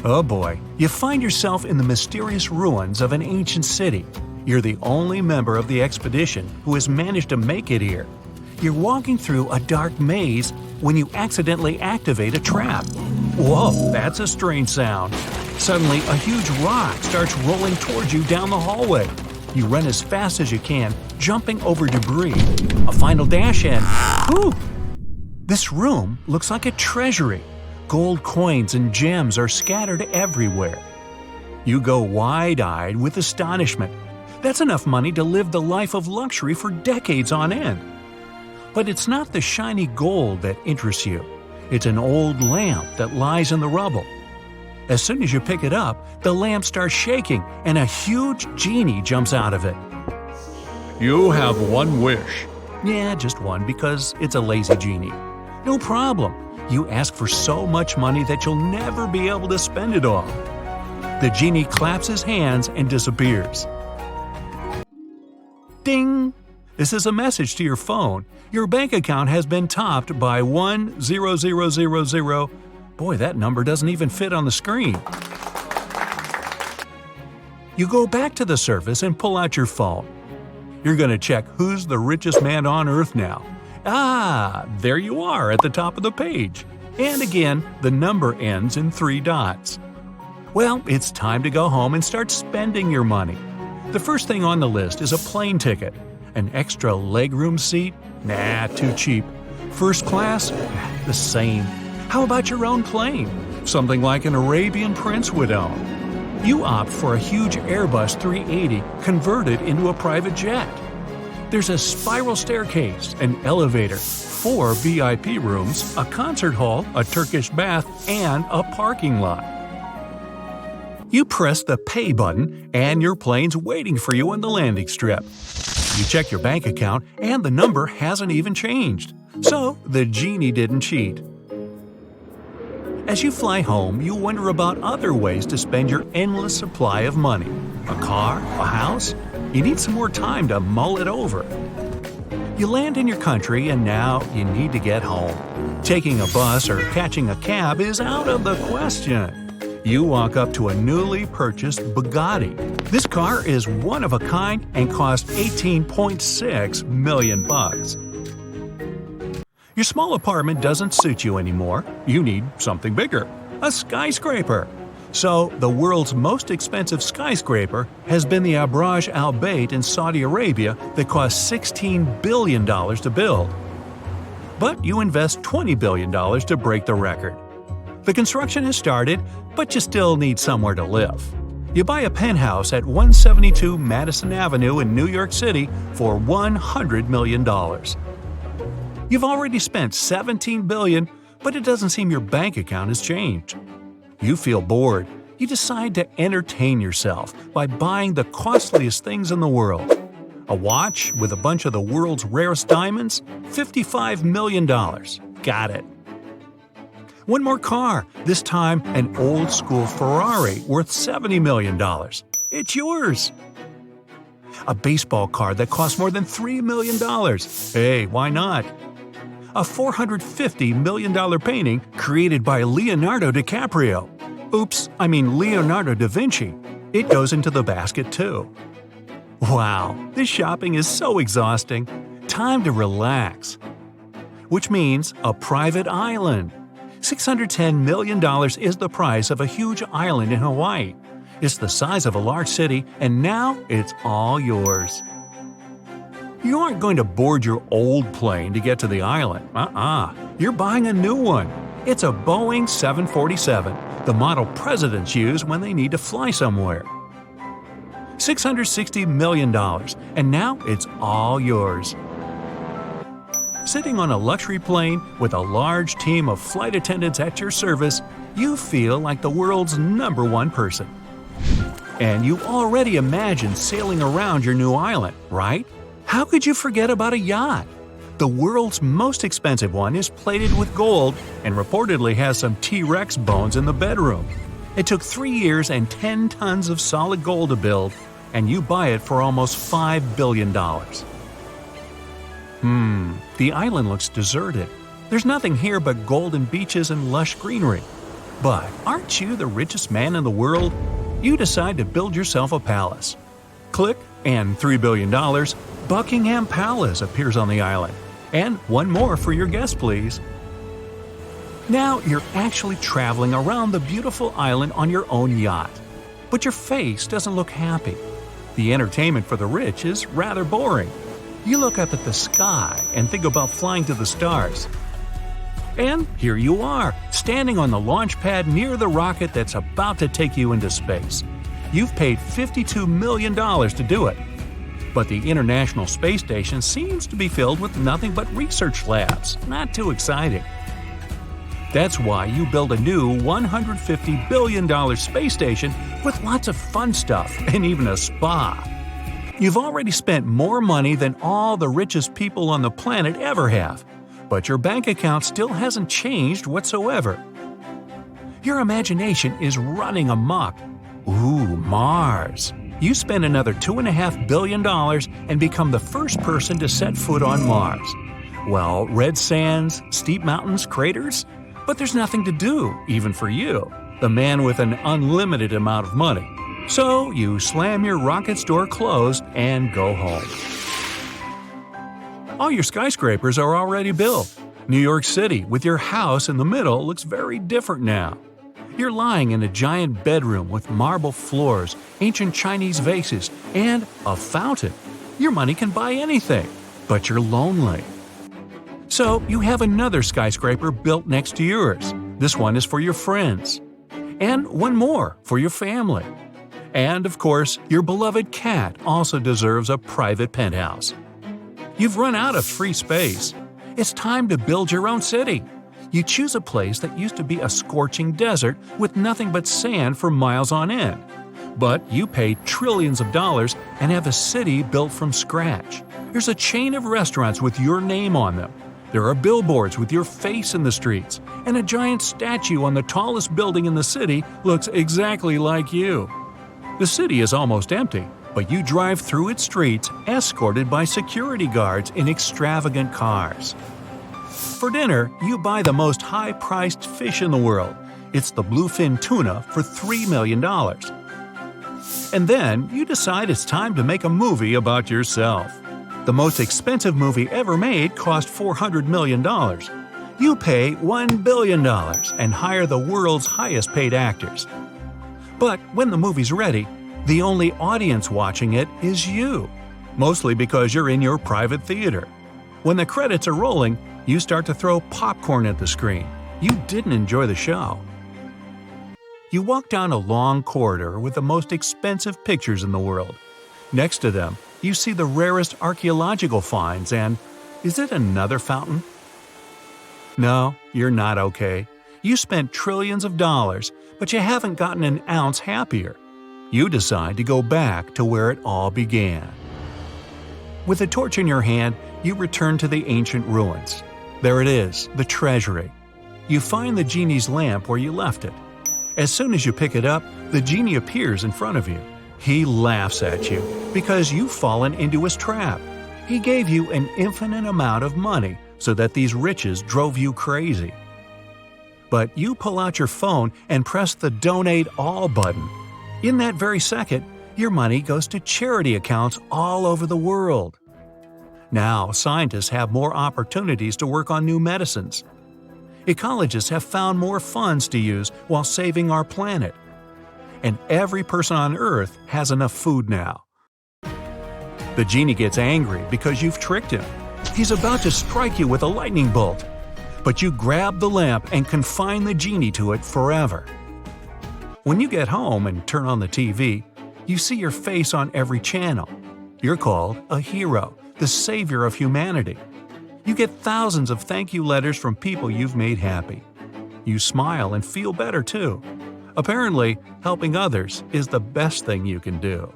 Oh boy, you find yourself in the mysterious ruins of an ancient city. You're the only member of the expedition who has managed to make it here. You're walking through a dark maze when you accidentally activate a trap. Whoa, that's a strange sound. Suddenly, a huge rock starts rolling towards you down the hallway. You run as fast as you can, jumping over debris. A final dash and… whew! This room looks like a treasury. Gold coins and gems are scattered everywhere. You go wide-eyed with astonishment. That's enough money to live the life of luxury for decades on end. But it's not the shiny gold that interests you. It's an old lamp that lies in the rubble. As soon as you pick it up, the lamp starts shaking and a huge genie jumps out of it. You have one wish. Yeah, just one because it's a lazy genie. No problem. You ask for so much money that you'll never be able to spend it all. The genie claps his hands and disappears. Ding! This is a message to your phone. Your bank account has been topped by 10000. Boy, that number doesn't even fit on the screen. You go back to the surface and pull out your phone. You're going to check who's the richest man on earth now. Ah, there you are at the top of the page. And again, the number ends in 3 dots. Well, it's time to go home and start spending your money. The first thing on the list is a plane ticket. An extra legroom seat? Nah, too cheap. First class? The same. How about your own plane? Something like an Arabian prince would own. You opt for a huge Airbus 380 converted into a private jet. There's a spiral staircase, an elevator, 4 VIP rooms, a concert hall, a Turkish bath, and a parking lot. You press the pay button, and your plane's waiting for you on the landing strip. You check your bank account, and the number hasn't even changed. So, the genie didn't cheat. As you fly home, you wonder about other ways to spend your endless supply of money. A car? A house? You need some more time to mull it over. You land in your country and now you need to get home. Taking a bus or catching a cab is out of the question. You walk up to a newly purchased Bugatti. This car is one of a kind and costs $18.6 million. Your small apartment doesn't suit you anymore. You need something bigger, a skyscraper. So, the world's most expensive skyscraper has been the Abraj Al Bait in Saudi Arabia that cost $16 billion to build. But you invest $20 billion to break the record. The construction has started, but you still need somewhere to live. You buy a penthouse at 172 Madison Avenue in New York City for $100 million. You've already spent $17 billion, but it doesn't seem your bank account has changed. You feel bored. You decide to entertain yourself by buying the costliest things in the world. A watch with a bunch of the world's rarest diamonds? $55 million. Got it. One more car, this time an old-school Ferrari worth $70 million. It's yours. A baseball card that costs more than $3 million. Hey, why not? A $450 million painting created by Leonardo DiCaprio. Oops, I mean Leonardo da Vinci. It goes into the basket too. Wow, this shopping is so exhausting. Time to relax. Which means a private island. $610 million is the price of a huge island in Hawaii. It's the size of a large city, and now it's all yours. You aren't going to board your old plane to get to the island. You're buying a new one. It's a Boeing 747, the model presidents use when they need to fly somewhere. $660 million, and now it's all yours. Sitting on a luxury plane with a large team of flight attendants at your service, you feel like the world's #1 person. And you already imagine sailing around your new island, right? How could you forget about a yacht? The world's most expensive one is plated with gold and reportedly has some T-Rex bones in the bedroom. It took 3 years and 10 tons of solid gold to build, and you buy it for almost $5 billion. The island looks deserted. There's nothing here but golden beaches and lush greenery. But aren't you the richest man in the world? You decide to build yourself a palace. Click, and $3 billion, Buckingham Palace appears on the island. And one more for your guest, please. Now you're actually traveling around the beautiful island on your own yacht. But your face doesn't look happy. The entertainment for the rich is rather boring. You look up at the sky and think about flying to the stars. And here you are, standing on the launch pad near the rocket that's about to take you into space. You've paid $52 million to do it. But the International Space Station seems to be filled with nothing but research labs. Not too exciting. That's why you build a new $150 billion space station with lots of fun stuff and even a spa. You've already spent more money than all the richest people on the planet ever have, but your bank account still hasn't changed whatsoever. Your imagination is running amok. Ooh, Mars. You spend another $2.5 billion and become the first person to set foot on Mars. Well, red sands, steep mountains, craters? But there's nothing to do, even for you, the man with an unlimited amount of money. So you slam your rocket's door closed and go home. All your skyscrapers are already built. New York City, with your house in the middle, looks very different now. You're lying in a giant bedroom with marble floors, ancient Chinese vases, and a fountain. Your money can buy anything, but you're lonely. So you have another skyscraper built next to yours. This one is for your friends. And one more for your family. And of course, your beloved cat also deserves a private penthouse. You've run out of free space. It's time to build your own city. You choose a place that used to be a scorching desert with nothing but sand for miles on end. But you pay trillions of dollars and have a city built from scratch. There's a chain of restaurants with your name on them. There are billboards with your face in the streets, and a giant statue on the tallest building in the city looks exactly like you. The city is almost empty, but you drive through its streets escorted by security guards in extravagant cars. For dinner, you buy the most high-priced fish in the world. It's the bluefin tuna for $3 million. And then you decide it's time to make a movie about yourself. The most expensive movie ever made cost $400 million. You pay $1 billion and hire the world's highest-paid actors. But when the movie's ready, the only audience watching it is you, mostly because you're in your private theater. When the credits are rolling, you start to throw popcorn at the screen. You didn't enjoy the show. You walk down a long corridor with the most expensive pictures in the world. Next to them, you see the rarest archaeological finds and… is it another fountain? No, you're not okay. You spent trillions of dollars, but you haven't gotten an ounce happier. You decide to go back to where it all began. With a torch in your hand, you return to the ancient ruins. There it is, the treasury. You find the genie's lamp where you left it. As soon as you pick it up, the genie appears in front of you. He laughs at you because you've fallen into his trap. He gave you an infinite amount of money so that these riches drove you crazy. But you pull out your phone and press the Donate All button. In that very second, your money goes to charity accounts all over the world. Now, scientists have more opportunities to work on new medicines. Ecologists have found more funds to use while saving our planet. And every person on Earth has enough food now. The genie gets angry because you've tricked him. He's about to strike you with a lightning bolt. But you grab the lamp and confine the genie to it forever. When you get home and turn on the TV, you see your face on every channel. You're called a hero, the savior of humanity. You get thousands of thank you letters from people you've made happy. You smile and feel better too. Apparently, helping others is the best thing you can do.